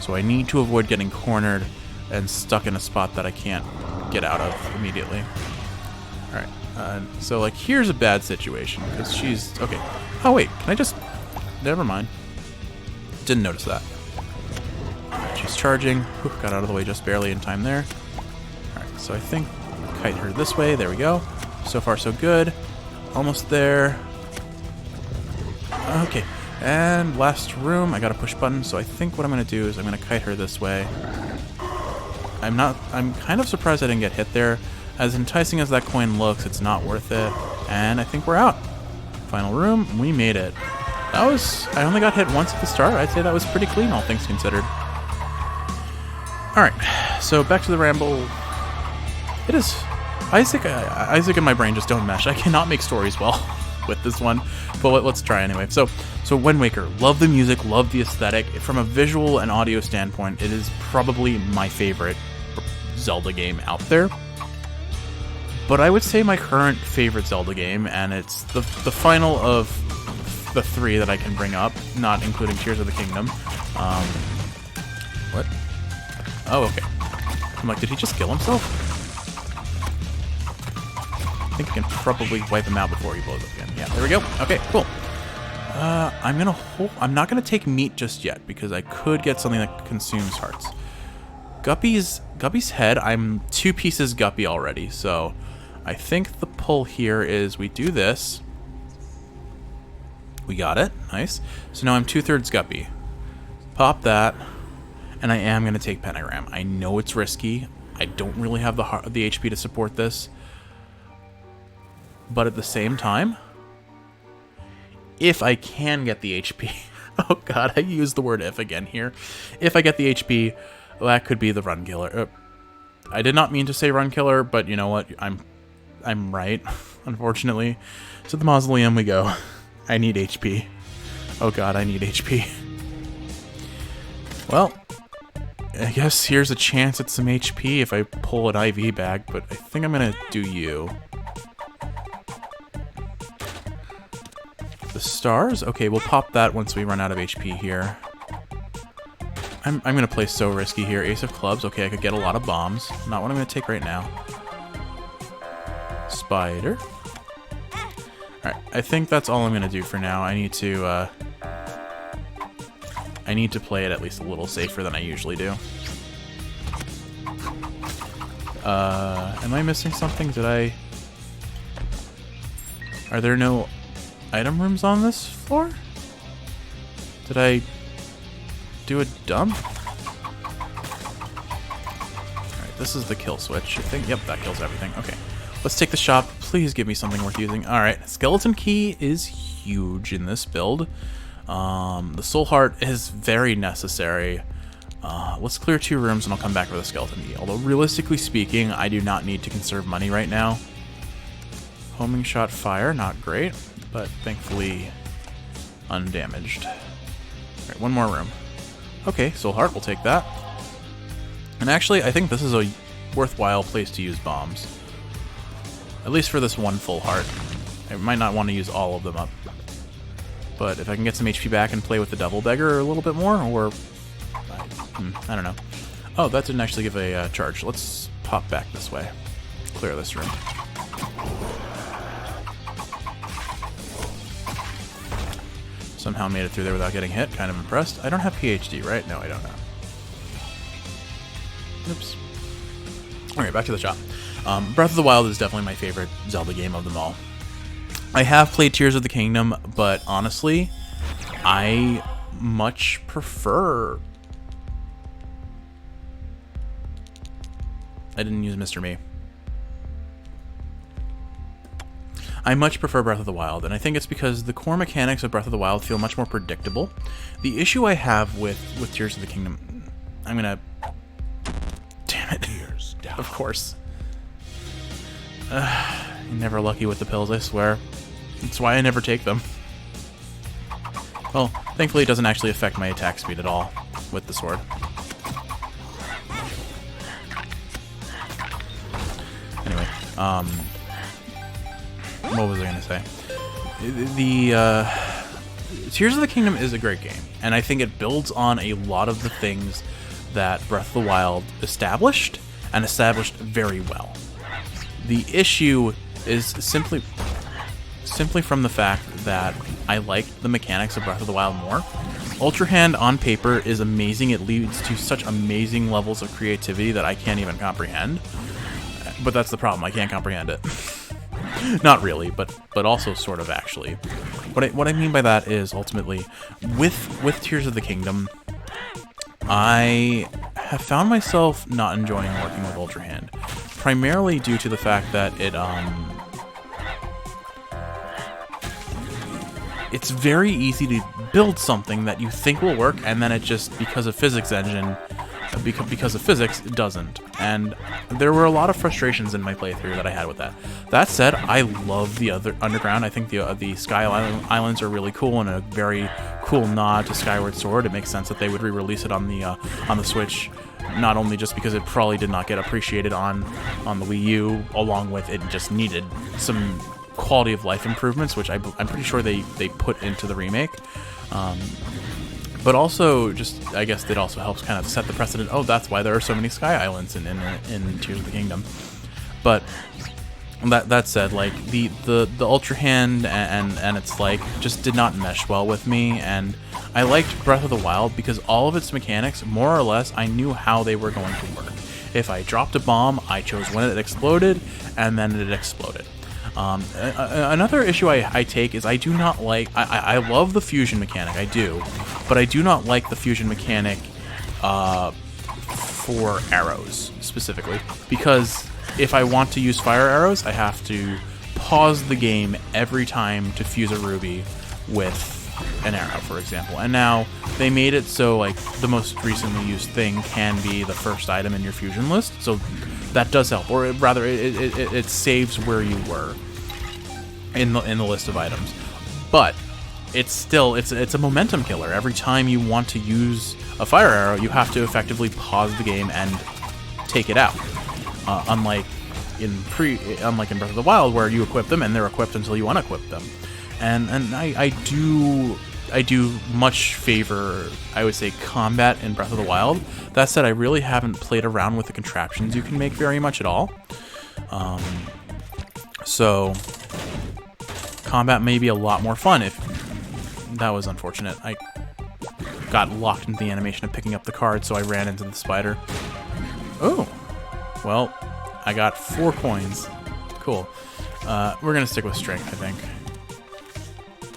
So I need to avoid getting cornered and stuck in a spot that I can't get out of immediately. Alright, so like here's a bad situation, because she's... Okay. Oh wait, can I just... Never mind. Didn't notice that. Alright, she's charging. Oop, got out of the way just barely in time there. Alright, so I think... Kite her this way. There we go. So far, so good. Almost there. Okay. And last room. I got to push button. So I think what I'm going to do is I'm going to kite her this way. I'm kind of surprised I didn't get hit there. As enticing as that coin looks, it's not worth it. And I think we're out. Final room. We made it. That was... I only got hit once at the start. I'd say that was pretty clean, all things considered. Alright. So back to the ramble. It is... Isaac and my brain just don't mesh. I cannot make stories well with this one, but let's try anyway. So Wind Waker, love the music, love the aesthetic. From a visual and audio standpoint, it is probably my favorite Zelda game out there. But I would say my current favorite Zelda game, and it's the final of the three that I can bring up, not including Tears of the Kingdom. What? Oh, okay. I'm like, did he just kill himself? I think you can probably wipe him out before he blows up again. Yeah, there we go. Okay, cool. I'm not gonna take meat just yet because I could get something that consumes hearts. Guppy's head, I'm 2 pieces Guppy already, so I think the pull here is we do this. We got it. Nice. So now I'm 2/3 Guppy. Pop that, and I am going to take Pentagram. I know it's risky. I don't really have the HP to support this. But at the same time, if I can get the HP... Oh god, I used the word if again here. If I get the HP, that could be the run killer. I did not mean to say run killer, but you know what? I'm right, unfortunately. To the mausoleum we go. I need HP. Oh god, I need HP. Well, I guess here's a chance at some HP if I pull an IV bag, but I think I'm gonna do you. The stars? Okay, we'll pop that once we run out of HP here. I'm gonna play so risky here. Ace of clubs. Okay, I could get a lot of bombs. Not what I'm gonna take right now. Spider. Alright, I think that's all I'm gonna do for now. I need to play it at least a little safer than I usually do. Am I missing something? Are there no item rooms on this floor? Did I do a dump? Alright, this is the kill switch, I think. Yep, that kills everything. Okay. Let's take the shop. Please give me something worth using. Alright, skeleton key is huge in this build. The soul heart is very necessary. Let's clear 2 rooms and I'll come back for the skeleton key. Although realistically speaking, I do not need to conserve money right now. Homing shot fire, not great, but thankfully undamaged. Alright, 1 more room. Okay, soul heart, we'll take that. And actually, I think this is a worthwhile place to use bombs. At least for this 1 full heart. I might not want to use all of them up. But if I can get some HP back and play with the Devil Beggar a little bit more, or... I don't know. Oh, that didn't actually give a charge. Let's pop back this way. Clear this room. Somehow made it through there without getting hit. Kind of impressed. I don't have PhD, right? No, I don't know. Oops. Alright, back to the shop. Breath of the Wild is definitely my favorite Zelda game of them all. I have played Tears of the Kingdom, but honestly, I much prefer... I didn't use Mr. Me. I much prefer Breath of the Wild, and I think it's because the core mechanics of Breath of the Wild feel much more predictable. The issue I have with Tears of the Kingdom... I'm gonna... Damn it. Of course. You're never lucky with the pills, I swear. That's why I never take them. Well, thankfully it doesn't actually affect my attack speed at all with the sword. Anyway, what was I gonna say? Tears of the Kingdom is a great game, and I think it builds on a lot of the things that Breath of the Wild established, and established very well. The issue is simply from the fact that I like the mechanics of Breath of the Wild more. Ultra Hand on paper is amazing. It leads to such amazing levels of creativity that I can't even comprehend. But that's the problem. I can't comprehend it. Not really, but also sort of actually. What I mean by that is ultimately with Tears of the Kingdom, I have found myself not enjoying working with Ultra Hand, primarily due to the fact that it's very easy to build something that you think will work, and then it just, because of physics, it doesn't. And there were a lot of frustrations in my playthrough that I had with that. That said, I love the other Underground. I think the Sky Islands are really cool and a very cool nod to Skyward Sword. It makes sense that they would re-release it on the Switch, not only just because it probably did not get appreciated on the Wii U, along with it just needed some quality of life improvements, which I'm pretty sure they put into the remake. But also, just, I guess it also helps kind of set the precedent. Oh, that's why there are so many Sky Islands in Tears of the Kingdom. But That said, like the Ultra Hand and its like just did not mesh well with me, and I liked Breath of the Wild because all of its mechanics, more or less, I knew how they were going to work. If I dropped a bomb, I chose when it exploded, and then it exploded. Another issue I take is I do not like... I love the fusion mechanic, I do, but I do not like the fusion mechanic for arrows, specifically, because if I want to use fire arrows, I have to pause the game every time to fuse a ruby with an arrow, for example. And now they made it so like the most recently used thing can be the first item in your fusion list, so that does help, or rather it saves where you were in the list of items. But it's still it's a momentum killer. Every time you want to use a fire arrow, you have to effectively pause the game and take it out. Unlike in Breath of the Wild, where you equip them and they're equipped until you unequip them. And I do much favor, I would say, combat in Breath of the Wild. That said, I really haven't played around with the contraptions you can make very much at all. So combat may be a lot more fun if... That was unfortunate. I got locked into the animation of picking up the card, so I ran into the spider. Oh! Well, I got 4 coins. Cool. We're gonna stick with strength, I think.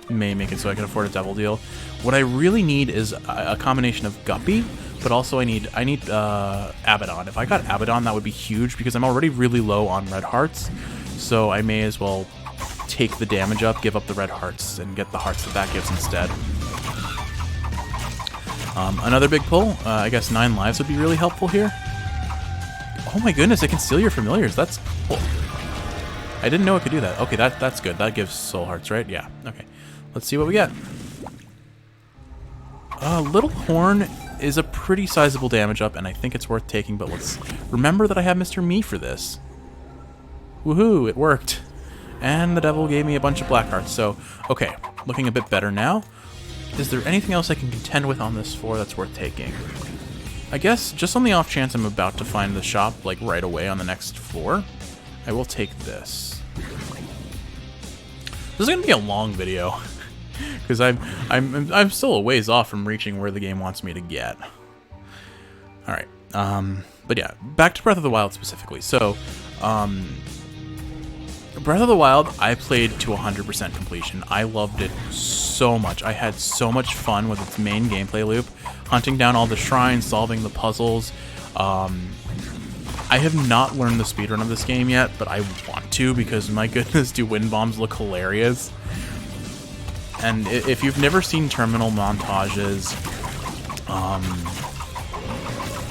May make it so I can afford a double deal. What I really need is a combination of Guppy, but also I need Abaddon. If I got Abaddon, that would be huge because I'm already really low on red hearts, so I may as well take the damage up, give up the red hearts, and get the hearts that gives instead. Another big pull, I guess 9 lives would be really helpful here. Oh my goodness, it can steal your familiars. That's cool. I didn't know it could do that. Okay, that's good. That gives soul hearts, right? Yeah, okay. Let's see what we get. Little Horn is a pretty sizable damage up, and I think it's worth taking, but let's remember that I have Mr. Me for this. Woohoo, it worked. And the devil gave me a bunch of black hearts, so, okay, looking a bit better now. Is there anything else I can contend with on this floor that's worth taking? I guess, just on the off chance I'm about to find the shop, like, right away on the next floor, I will take this. This is going to be a long video, because I'm still a ways off from reaching where the game wants me to get. Alright, but yeah, back to Breath of the Wild specifically. So, Breath of the Wild, I played to 100% completion. I loved it so much. I had so much fun with its main gameplay loop, hunting down all the shrines, solving the puzzles. I have not learned the speedrun of this game yet, but I want to because, my goodness, do wind bombs look hilarious. And if you've never seen terminal montages,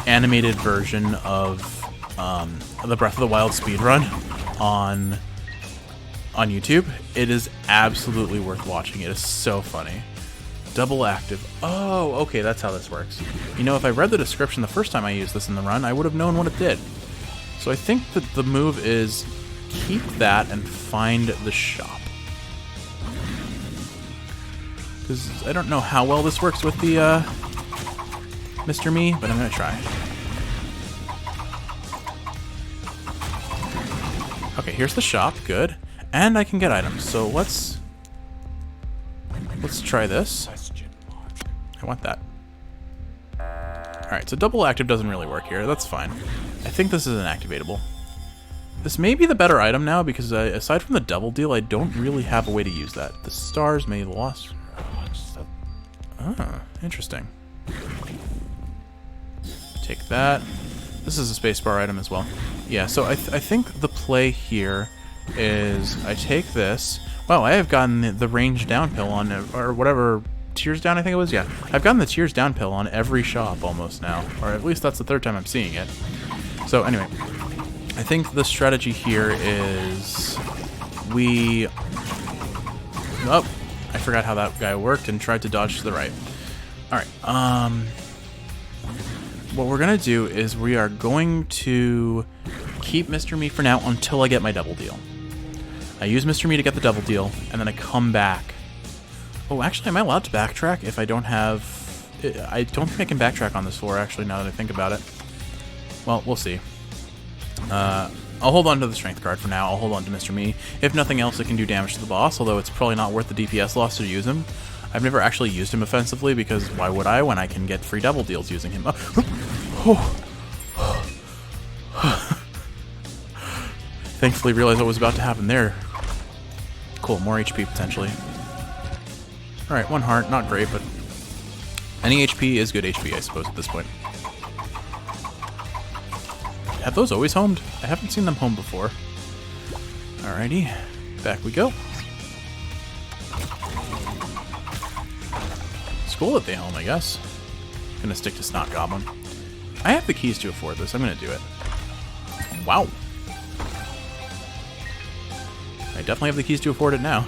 animated version of the Breath of the Wild speedrun on YouTube, it is absolutely worth watching. It is so funny. Double active. Oh, okay, that's how this works. You know, if I read the description the first time I used this in the run, I would have known what it did. So I think that the move is keep that and find the shop. Because I don't know how well this works with the Mr. Me, but I'm going to try. Okay, here's the shop. Good. And I can get items. So let's try this. I want that. Alright, so double active doesn't really work here. That's fine. I think this is inactivatable. This may be the better item now because aside from the double deal, I don't really have a way to use that. The stars may be lost. Ah, interesting. Take that. This is a spacebar item as well. Yeah, so I think the play here is I take this. Wow, I have gotten the range down pill on, or whatever, tears down I think it was? Yeah, I've gotten the tears down pill on every shop almost now. Or at least that's the 3rd time I'm seeing it. So anyway, I think the strategy here is we... Oh, I forgot how that guy worked and tried to dodge to the right. Alright, what we're going to do is we are going to keep Mr. Me for now until I get my double deal. I use Mr. Me to get the double deal, and then I come back. Oh, actually, am I allowed to backtrack if I don't have... I don't think I can backtrack on this floor, actually, now that I think about it. Well, we'll see. I'll hold on to the strength card for now. I'll hold on to Mr. Me. If nothing else, it can do damage to the boss, although it's probably not worth the DPS loss to use him. I've never actually used him offensively, because why would I when I can get free double deals using him? Thankfully realized what was about to happen there. Cool, more HP potentially. Alright, 1 heart, not great, but any HP is good HP, I suppose, at this point. Have those always homed? I haven't seen them home before. Alrighty, back we go. It's cool that they home, I guess. Gonna stick to Snot Goblin. I have the keys to afford this, I'm gonna do it. Wow. I definitely have the keys to afford it now.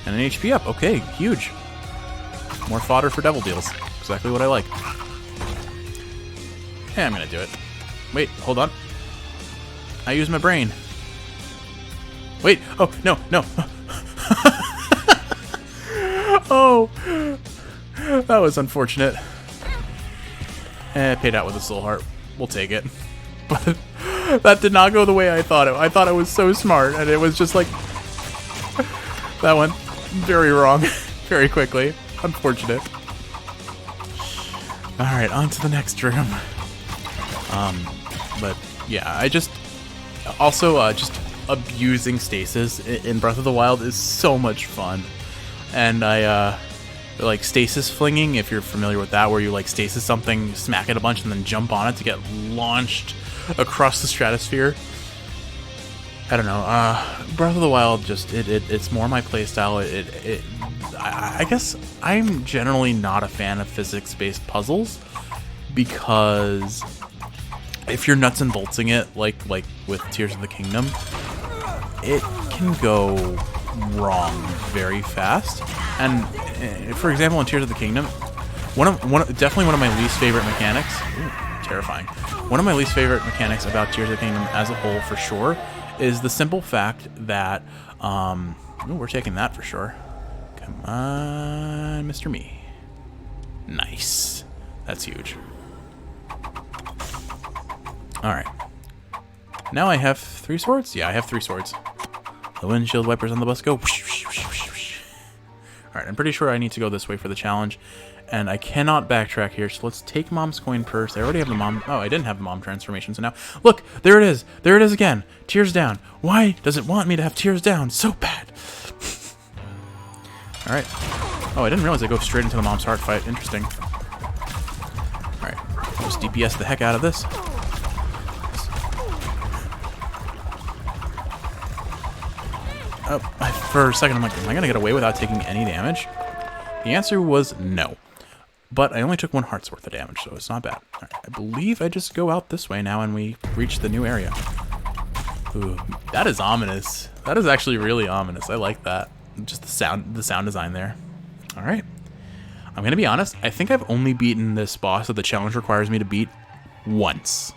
And an HP up, okay, huge. More fodder for devil deals. Exactly what I like. Yeah, I'm gonna do it. Wait, hold on. I use my brain. Wait, oh, no, no. Oh, that was unfortunate. Paid out with a soul heart. We'll take it. But that did not go the way I thought it. I thought it was so smart, and it was just like... That went very wrong very quickly. Unfortunate. Alright, on to the next room. But yeah, I just... Also, just abusing stasis in Breath of the Wild is so much fun. And I, like stasis flinging, if you're familiar with that, where you like stasis something, smack it a bunch, and then jump on it to get launched across the stratosphere. I don't know. Breath of the Wild just it's more my playstyle. I guess I'm generally not a fan of physics-based puzzles because if you're nuts and boltsing it, like with Tears of the Kingdom, it can go wrong very fast. And for example, in Tears of the Kingdom, definitely one of my least favorite mechanics. Ooh, terrifying. One of my least favorite mechanics about Tears of the Kingdom as a whole, for sure, is the simple fact that ooh, we're taking that for sure. Come on, Mr. Me. Nice. That's huge. Alright. Now I have 3 swords? Yeah, I have 3 swords. The windshield wipers on the bus go. Alright, I'm pretty sure I need to go this way for the challenge. And I cannot backtrack here, so let's take Mom's coin first. I already have the Mom... Oh, I didn't have the Mom transformation, so now... Look! There it is! There it is again! Tears down. Why does it want me to have tears down so bad? Alright. Oh, I didn't realize I go straight into the Mom's heart fight. Interesting. Alright. I'll just DPS the heck out of this. For a second, I'm like, am I going to get away without taking any damage? The answer was no. But I only took 1 heart's worth of damage, so it's not bad. Right, I believe I just go out this way now and we reach the new area. Ooh, that is ominous. That is actually really ominous. I like that. Just the sound design there. Alright. I'm going to be honest. I think I've only beaten this boss that the challenge requires me to beat once.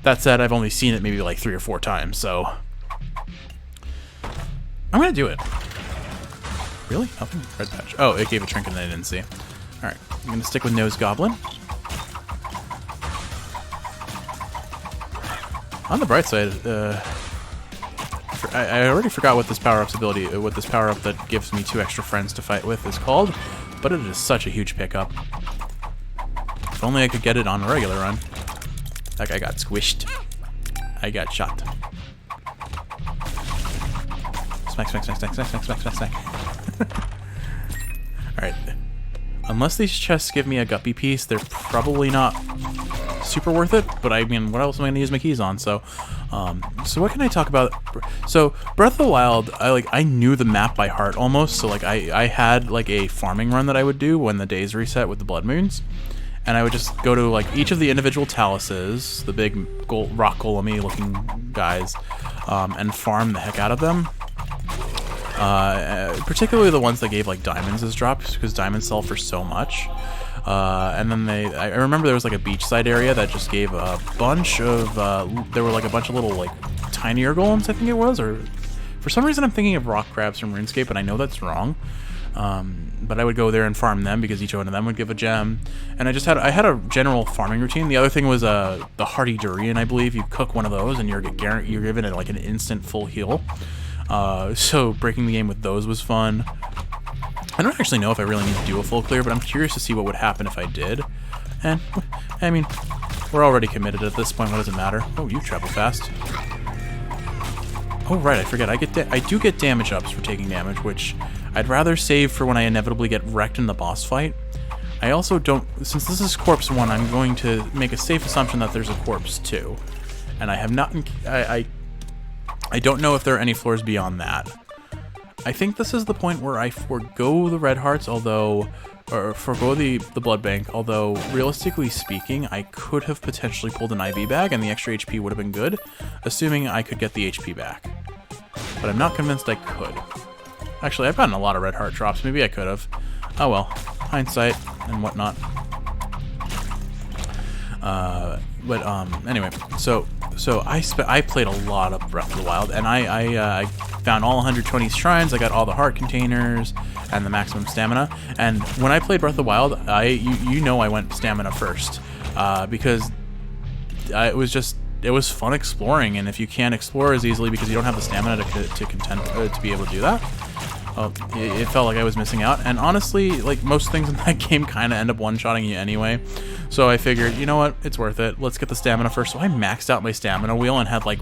That said, I've only seen it maybe like 3 or 4 times, so... I'm going to do it. Really? Nothing? Red patch. Oh, it gave a trinket that I didn't see. Alright, I'm going to stick with Nose Goblin. On the bright side, I already forgot what this power-up's ability, what this power-up that gives me 2 extra friends to fight with is called, but it is such a huge pickup. If only I could get it on a regular run. That guy got squished. I got shot. Smack, smack, smack, smack, smack, smack, smack, smack, smack. Alright. Unless these chests give me a guppy piece, they're probably not super worth it, but I mean, what else am I going to use my keys on? So what can I talk about? So, Breath of the Wild, I knew the map by heart almost, so like I had like a farming run that I would do when the days reset with the Blood Moons. And I would just go to like each of the individual taluses, the big rock golem-y looking guys, and farm the heck out of them. Particularly the ones that gave like diamonds as drops, because diamonds sell for so much. And then I remember there was like a beachside area that just gave a bunch of, there were like a bunch of little like tinier golems, I think it was, or for some reason I'm thinking of rock crabs from RuneScape, and I know that's wrong. But I would go there and farm them because each one of them would give a gem. And I had a general farming routine. The other thing was the hearty durian, I believe. You cook one of those and you're given it like an instant full heal. So breaking the game with those was fun. I don't actually know if I really need to do a full clear, but I'm curious to see what would happen if I did. And, I mean, we're already committed at this point. What does it matter? Oh, you travel fast. Oh, right, I forget. I do get damage ups for taking damage, which I'd rather save for when I inevitably get wrecked in the boss fight. I also don't... Since this is Corpse 1, I'm going to make a safe assumption that there's a Corpse 2. And I have not... I don't know if there are any floors beyond that. I think this is the point where I forgo the red hearts, or forgo the blood bank, although realistically speaking, I could have potentially pulled an IV bag and the extra HP would have been good, assuming I could get the HP back. But I'm not convinced I could. Actually, I've gotten a lot of red heart drops, maybe I could have. Oh well, hindsight and whatnot. Anyway, so I played a lot of Breath of the Wild, and I found all 120 shrines. I got all the heart containers and the maximum stamina. And when I played Breath of the Wild, I went stamina first because it was fun exploring. And if you can't explore as easily because you don't have the stamina to be able to do that, it felt like I was missing out. And honestly, like most things in that game kind of end up one-shotting you anyway. So I figured, you know what, it's worth it. Let's get the stamina first. So I maxed out my stamina wheel and had like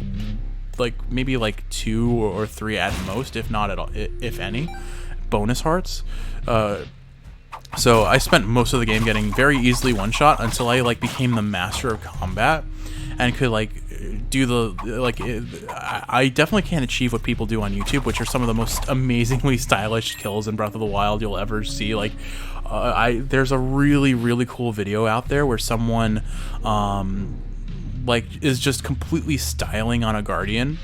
maybe like 2 or 3 at most, if not at all, if any, bonus hearts. So I spent most of the game getting very easily one-shot until I like became the master of combat and could like do I definitely can't achieve what people do on YouTube, which are some of the most amazingly stylish kills in Breath of the Wild you'll ever see. Like there's a really, really cool video out there where someone is just completely styling on a Guardian.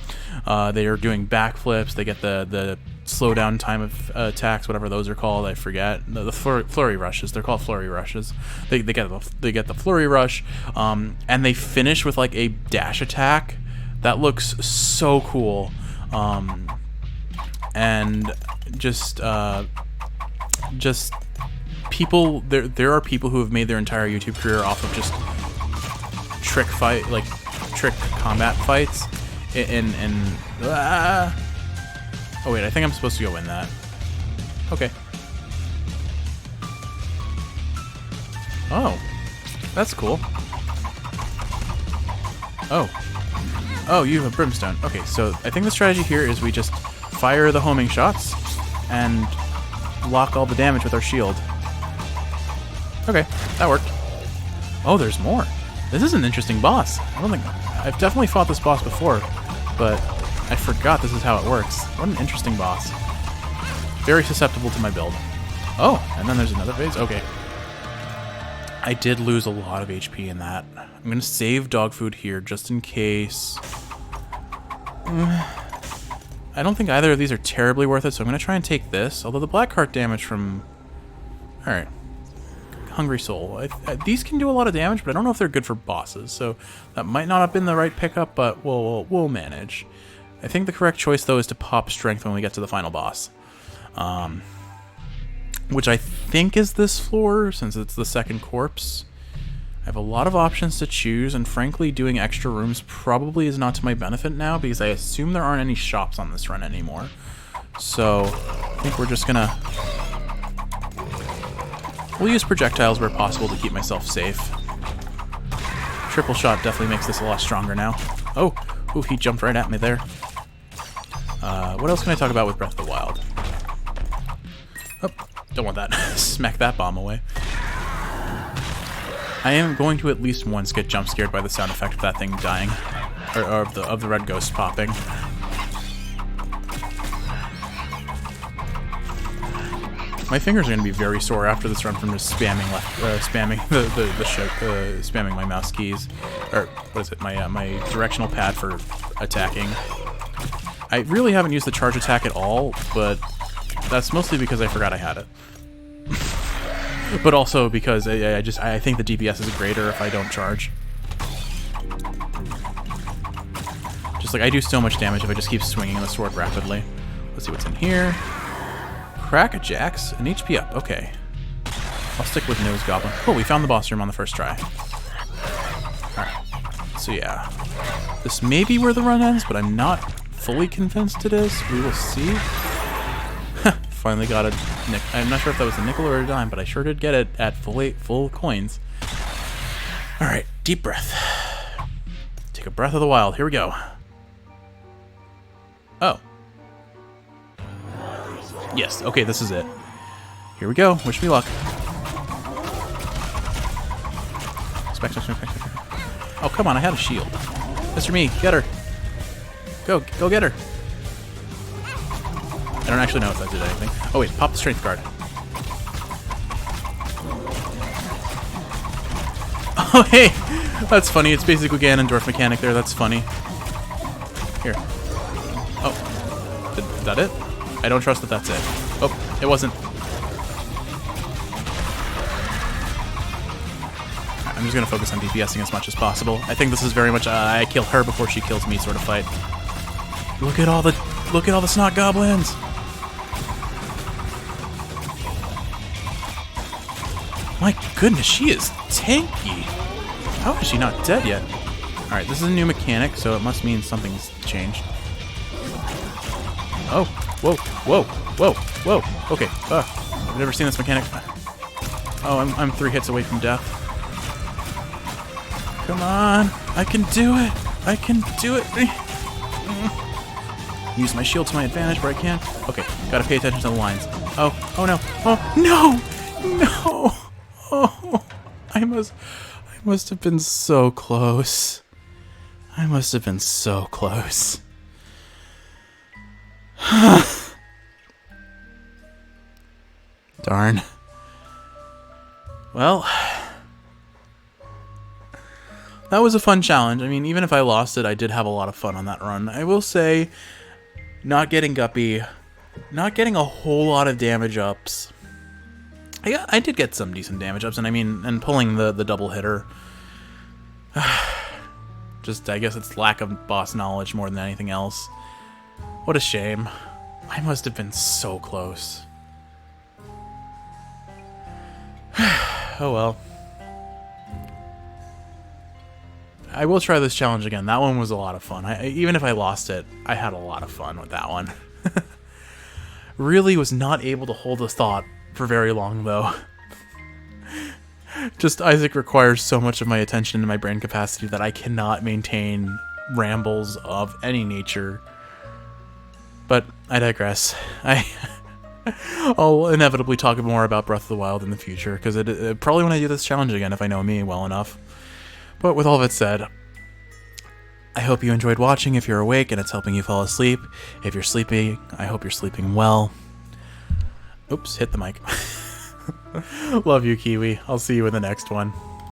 They are doing backflips. They get the slowdown time of attacks, whatever those are called. I forget. The flurry rushes. They're called flurry rushes. They get the flurry rush, and they finish with like a dash attack that looks so cool. And just people. There are people who have made their entire YouTube career off of just trick combat fights. Oh wait, I think I'm supposed to go in that. Okay. Oh, that's cool. Oh, you have a brimstone. Okay, so I think the strategy here is we just fire the homing shots and block all the damage with our shield. Okay, that worked. Oh, there's more. This is an interesting boss. I've definitely fought this boss before, but I forgot this is how it works. What an interesting boss. Very susceptible to my build. Oh, and then there's another phase? Okay. I did lose a lot of HP in that. I'm going to save dog food here just in case. I don't think either of these are terribly worth it, so I'm going to try and take this. Although the black heart damage from... Alright. Hungry Soul. These can do a lot of damage, but I don't know if they're good for bosses, so that might not have been the right pickup, but we'll manage. I think the correct choice, though, is to pop Strength when we get to the final boss. Which I think is this floor, since it's the second corpse. I have a lot of options to choose, and frankly, doing extra rooms probably is not to my benefit now, because I assume there aren't any shops on this run anymore. So, I think we're just gonna... We'll use projectiles where possible to keep myself safe. Triple shot definitely makes this a lot stronger now. Oh, ooh, he jumped right at me there. What else can I talk about with Breath of the Wild? Oh, don't want that. Smack that bomb away. I am going to at least once get jump scared by the sound effect of that thing dying. Or of the red ghost popping. My fingers are going to be very sore after this run from just spamming spamming my mouse keys, or what is it? My directional pad for attacking. I really haven't used the charge attack at all, but that's mostly because I forgot I had it. But also because I think the DPS is greater if I don't charge. Just like I do so much damage if I just keep swinging the sword rapidly. Let's see what's in here. Crack-a-jacks, an HP up. Okay. I'll stick with Nose Goblin. Cool, we found the boss room on the first try. Alright. So yeah. This may be where the run ends, but I'm not fully convinced it is. We will see. Finally got a nickel. I'm not sure if that was a nickel or a dime, but I sure did get it at full coins. Alright, deep breath. Take a breath of the wild. Here we go. Oh. Yes, okay, this is it. Here we go. Wish me luck. Oh, come on, I had a shield. Mr. Me, get her. Go get her. I don't actually know if that did anything. Oh wait, pop the strength card. Oh hey, that's funny. It's basically Ganondorf mechanic there. That's funny. Here. Oh, is that it? I don't trust that that's it. Oh, it wasn't. I'm just gonna focus on DPSing as much as possible. I think this is very much I kill her before she kills me sort of fight. Look at all the snot goblins. My goodness, she is tanky. How is she not dead yet? All right, this is a new mechanic, so it must mean something's changed. Oh, whoa, whoa, whoa, whoa. Okay, I've never seen this mechanic. Oh, I'm 3 hits away from death. Come on, I can do it. I can do it. Use my shield to my advantage where I can. Okay, gotta pay attention to the lines. Oh no, oh no, no. Oh, I must have been so close. I must have been so close. Darn. Well, that was a fun challenge. I mean, even if I lost it, I did have a lot of fun on that run. I will say, not getting Guppy, not getting a whole lot of damage ups. I did get some decent damage ups, and I mean, and pulling the double hitter. Just, I guess it's lack of boss knowledge more than anything else. What a shame. I must have been so close. Oh well. I will try this challenge again. That one was a lot of fun. Even if I lost it, I had a lot of fun with that one. Really was not able to hold a thought for very long, though. Just Isaac requires so much of my attention and my brain capacity that I cannot maintain rambles of any nature. But I digress. I'll inevitably talk more about Breath of the Wild in the future, because probably when I do this challenge again, if I know me well enough. But with all that said, I hope you enjoyed watching if you're awake and it's helping you fall asleep. If you're sleepy, I hope you're sleeping well. Oops, hit the mic. Love you, Kiwi. I'll see you in the next one.